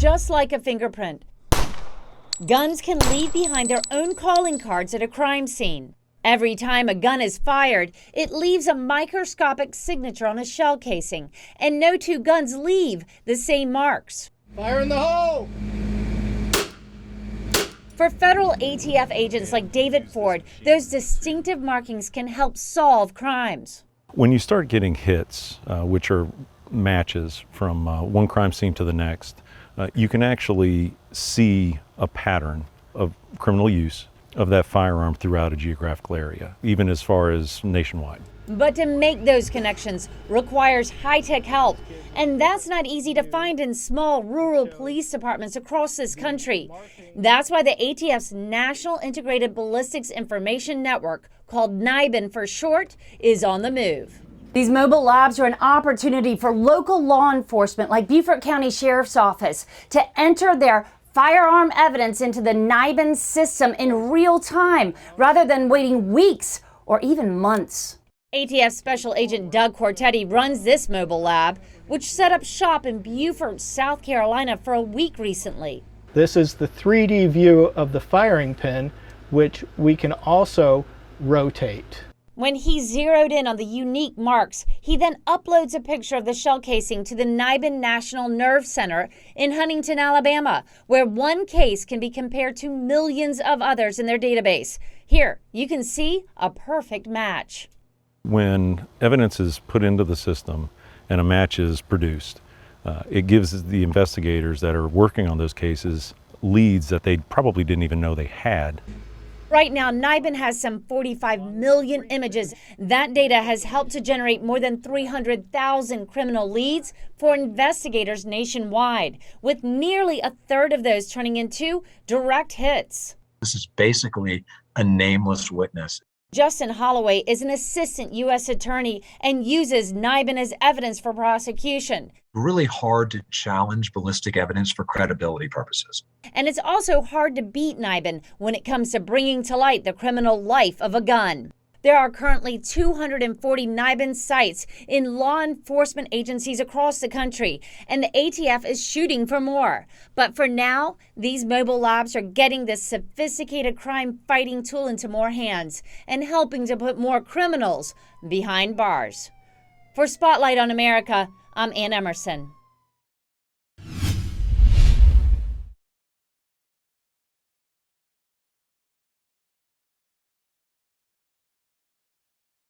just like a fingerprint. Guns can leave behind their own calling cards at a crime scene. Every time a gun is fired, it leaves a microscopic signature on a shell casing, and no two guns leave the same marks. Fire in the hole! For federal ATF agents like David Ford, those distinctive markings can help solve crimes. When you start getting hits, which are matches from one crime scene to the next, you can actually see a pattern of criminal use of that firearm throughout a geographical area, even as far as nationwide. But to make those connections requires high-tech help, and that's not easy to find in small rural police departments across this country. That's why the ATF's National Integrated Ballistics Information Network, called NIBIN for short, is on the move. These mobile labs are an opportunity for local law enforcement like Beaufort County Sheriff's Office to enter their firearm evidence into the NIBIN system in real time rather than waiting weeks or even months. ATF Special Agent Doug Cortetti runs this mobile lab, which set up shop in Beaufort, South Carolina for a week recently. This is the 3D view of the firing pin, which we can also rotate. When he zeroed in on the unique marks, he then uploads a picture of the shell casing to the NIBIN National Nerve Center in Huntington, Alabama, where one case can be compared to millions of others in their database. Here, you can see a perfect match. When evidence is put into the system and a match is produced, it gives the investigators that are working on those cases leads that they probably didn't even know they had. Right now, NIBIN has some 45 million images. That data has helped to generate more than 300,000 criminal leads for investigators nationwide, with nearly a third of those turning into direct hits. This is basically a nameless witness. Justin Holloway is an assistant U.S. attorney and uses NIBIN as evidence for prosecution. Really hard to challenge ballistic evidence for credibility purposes. And it's also hard to beat NIBIN when it comes to bringing to light the criminal life of a gun. There are currently 240 NIBIN sites in law enforcement agencies across the country, and the ATF is shooting for more. But for now, these mobile labs are getting this sophisticated crime-fighting tool into more hands and helping to put more criminals behind bars. For Spotlight on America, I'm Anne Emerson.